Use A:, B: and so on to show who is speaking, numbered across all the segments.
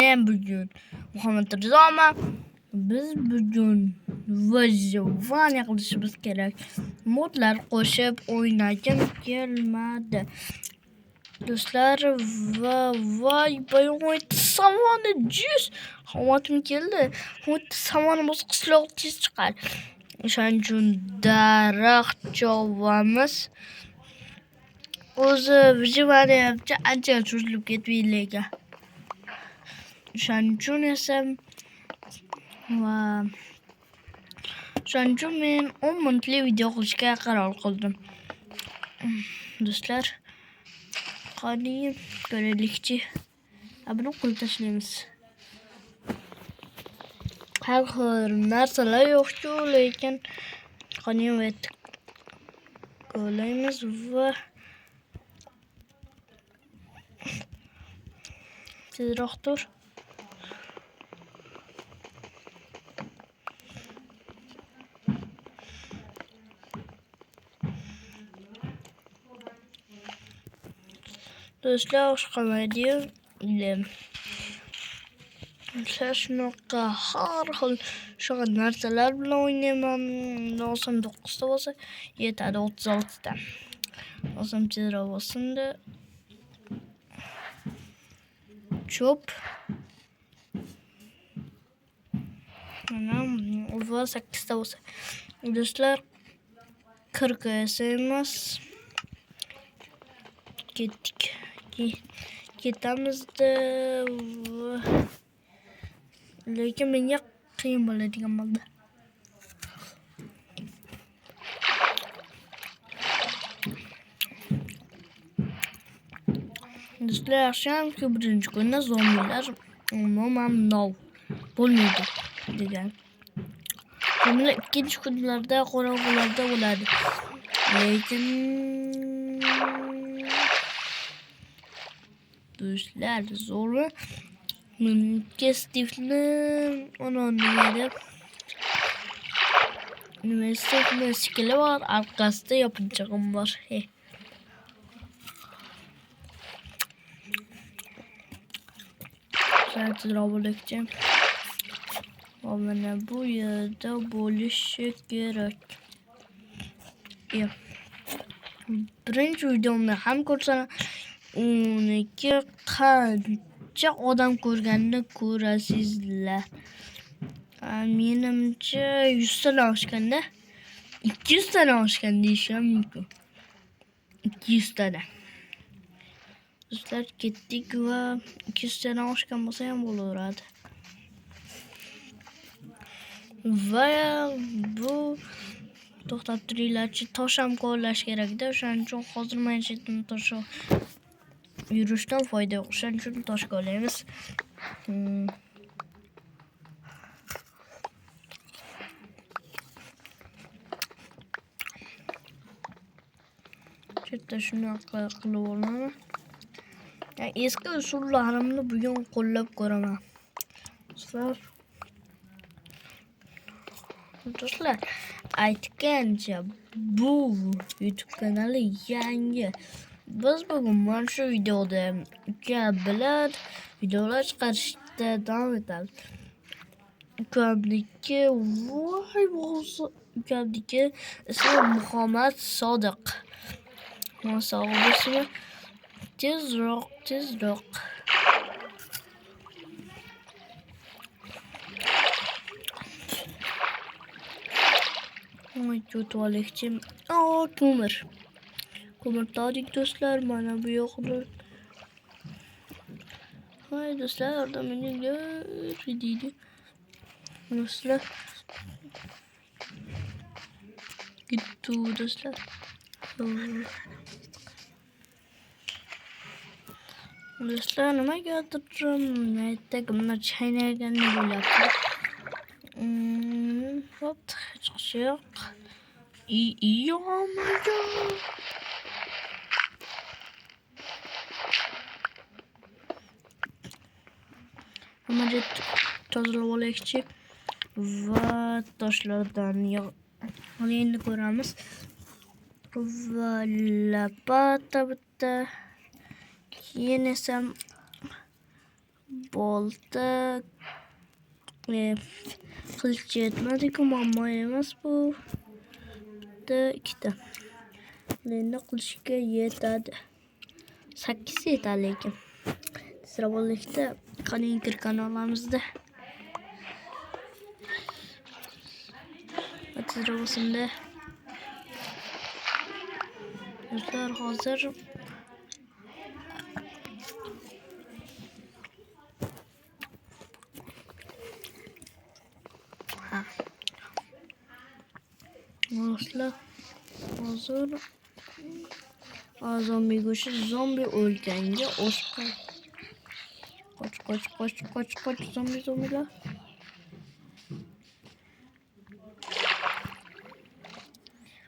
A: Men bugun Muhammad Rizoman. Biz bugun vajjavani qilishimiz kerak. Modlar qo'shib o'ynagim kelmadi. Do'stlar, voy boy samoni jus xavotim keldi. Samonimiz qishloq tez chiqar. O'shaning uchun daraxt chovamiz o'zi vijivani ancha cho'zilib ketmaydi. O'shaning uchun esa men 10 minutli video qilishga qaror qildim. Do'stlar, qani ko'raylikchi. Buni qo'yib tashlaymiz. Har xil narsalar yo'q-ku, lekin qani qo'yamiz va tezroq tur. Do'stlar, o'shqamaydi. Shunaqa har xil shunaqa narsalar bilan o'ynayman. Lozim 9 ta bo'lsa, yetadi 36 ta. Lozim tezroq bo'lsin-da. Cho'p. Mana 8 ta bo'lsa. Do'stlar, 40 yasaymiz. Ketamiz-da. Lekin menga qiyin bo'ladigan bo'ldi. Do'stlar, yaxshiyamki birinchi kunda zombilar umuman bo'lmaydi degan. Zombilar ikkinchi kunlarda qorong'ularda bo'ladi. Lekin do'stlar, zo'rmi? Menga Steve'ni Steve'ni skili bor, orqasida yopinchig'im bor. Tezroq bo'laylikchi. Mana bu yerda bo'lishi kerak. Birinchi videomda ham ko'rsam, uniki qancha odam ko'rganini ko'rasizlar. Menimcha 100 tadan oshganda, 200 tadan oshgan deyishim mumkin. 200 tadan. Do'stlar, ketdik va 200 tadan oshgan bo'lsa ham bo'laveradi. Va bu to'xtab turinglarchi, tosh ham qo'llash kerak-da. O'shaning uchun hozir men chetdan tosh yurishdan foyda yo'q. O'shaning uchun tosh qo'llaymiz. Chetda shunaqa qilib olaman. Eski usullarimni bugun qo'llab ko'raman. Do'stlar, aytgancha bu YouTube kanali yangi. Biz bugun mana shu videoda bilan videolar chiqarishda davom etamiz. Ukamniki ismi Muhammad Sodiq. Sodiq ismi tezroq. Ko'tvolikchi. Ko'mir todik do'stlar, mana bu yo'qdir. Voy do'stlar, yordaminglar deydi. Do'stlar, gittu do'stlar. Do'stlar, nimagadir aytagimlar chaynaganda bo'lyapti. Hop, chiqish yo'q. Mana tozalab olaylikchi va toshlardan endi ko'ramiz. Va lapata bitta. Keyin esa bolta, qilich yetmadi-ku, muammo emas bu. Bitta, ikkita. Endi qilishga yetadi. 8 yetadi lekin. Sira bo'ldikda qaning kir kanalimizda. Sira bo'lsinda. Do'stlar, hozir do'stlar, hozir zombi go'shi, zombi o'lganga o'sqay. Qoch, zombilar.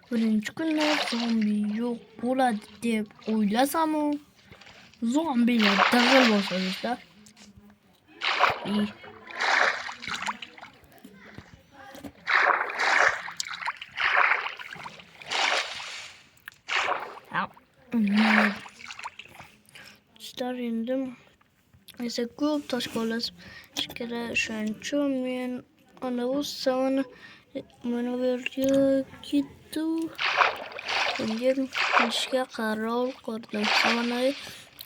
A: Birinchi kunlar zombi yo'q bo'ladi deb o'ylasam, zombilar dag'al boshladilar. Do'stlar, endi esa ko'p toshqo'las kerak. Shuning uchun men ana bu savani mana bu yerga ketdi. Bunga qilishga qaror qildim. Savani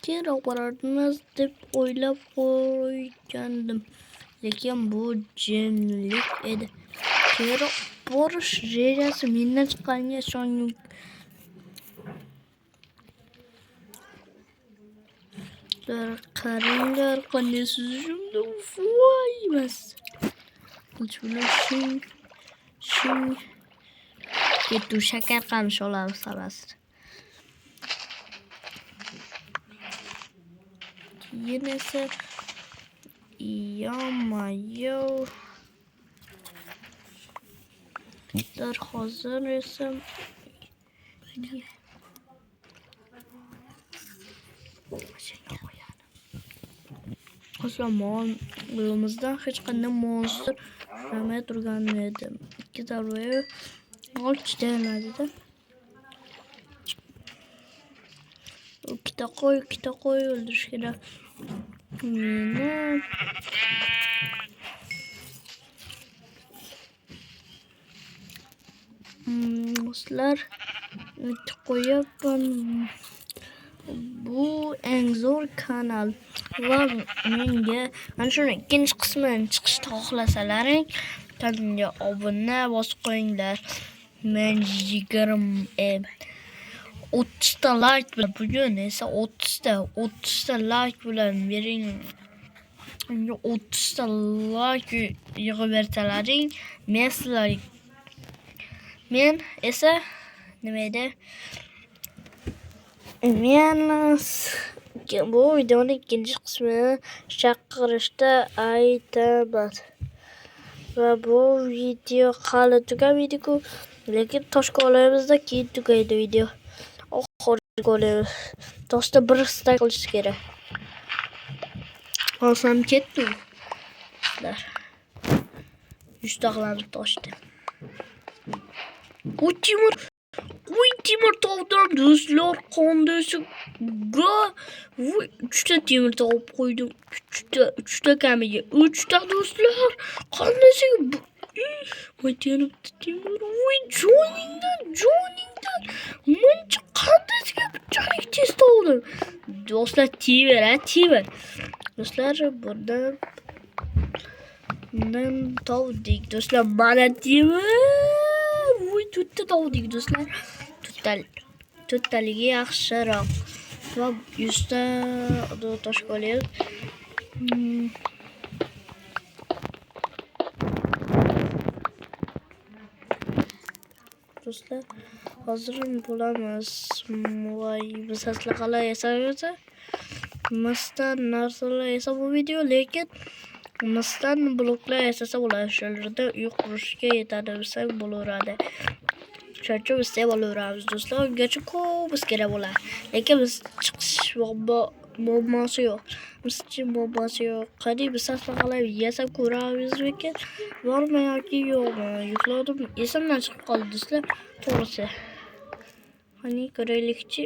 A: kerak bo'larmiz deb o'ylab qo'ygandim. Lekin bu jinlik edi. Kerak borish rejasi mendan chiqqaniga ishonmang. Qaringlar, qanday suzishimda voy emas. Shing. Ketdi, shakar qamish olamiz sabasi. Keyin esa yo. Hozir esa Osmon yo'limizdan hech qanday monster chiqmay turgan edi. 2 darvoza olchitadi. Ikkita qo'y o'ldirish kerak. Meni do'stlar, qo'yapman. Bu eng zo'r kanal va menga mana shuni ikkinchi qismini chiqishni xohlasalaring, kanalga obuna bosib qo'yinglar. Men 30 ta like bilan, bugun esa 30 ta like bilan bering. 30 ta like yig'ib bersalaring, men esa nima edi? Men bu videoning ikkinchi qismini chaqirishda aytaman. Va bu video hali tugamaydi-ku, lekin toshqo'lamizda keyin tugaydi video. Oxirgi qo'lamiz. Toshda bir stack qilish kerak. Olsam ketdi. 100 taqlanib toshdi. Temir topdim do'stlar, qondaysa ga 3 ta temir topib qo'ydim. 3 ta kamiga 3 ta do'stlar. Qondaysa temir jo'ningdan. Mencha qondaysa bunchalik tez topdim. Do'stlar, temir. Do'stlar, bundan topdik. Do'stlar, mana temir. To'rtta topdik do'stlar. To'rtaligi yaxshiroq. Va 100 ta tosh qo'yamiz. Do'stlar, hozir bo'lamiz. Voy, biz asli qalay yasaymiz. Masdan narsalar yasab bu video, lekin masdan bloklar yasasa bo'ladi. Shularda uy qurishga yetadi desak bo'laveradi. Shuning biz bo'laveramiz do'stlar. Ungacha ko'p biz kerak bo'ladi. Lekin biz chiqish muammosi yo'q. Qani biz asli qalay yasab ko'ramiz lekin bormi yoki yo'qmi? Yukladim, esimdan chiqib qoldi do'stlar. To'g'risi. Qani ko'raylikchi.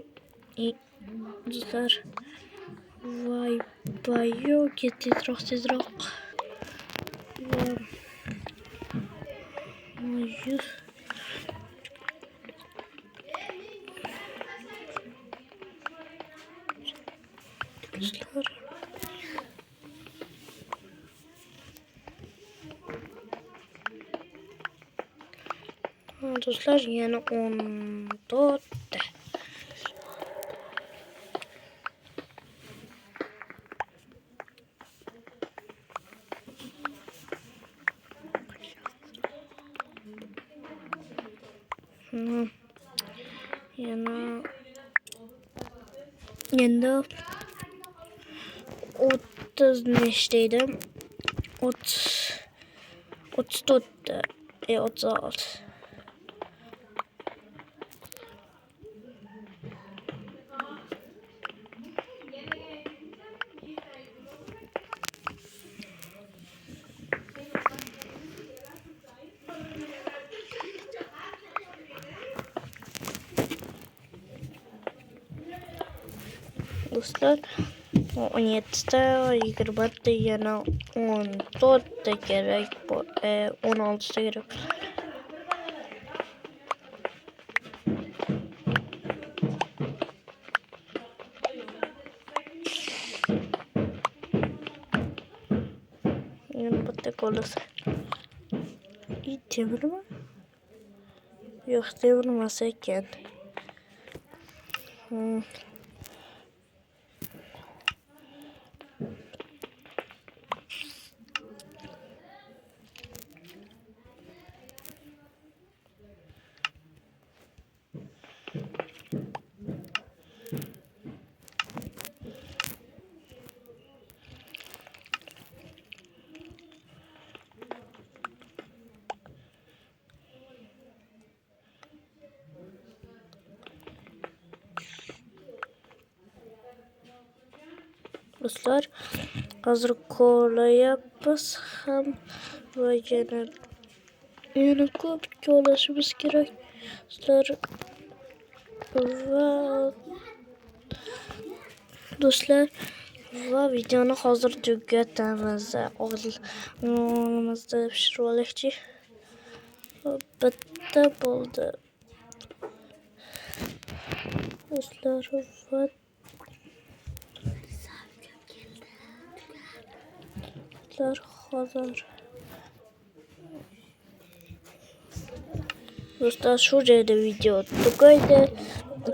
A: Do'stlar, Vay vay yok git tezroq. Yüz. Dostlar yana 14. Yana yanda 30 neçteydi? 34. 36. Dostlar 17'de 20'de yana 14'de gerek 16'da gerek. Yani bu tek olursa. İyi devir mi? Yok devirmezseyken. Dostlar hazır kola yapız ham ve yana köp kolaşımız gerek. Dostlar ve videonu hazır tüketimiz oğlumuzda pişirilekçi bitti buldu. Dostlar ve hazır. Dostlar şurada video tugaydı.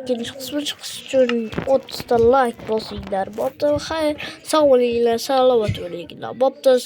A: İkinci kısmı çıkış için 30'da like basınlar. Bapta hayır sağ olun, sağlamat olun. Bapta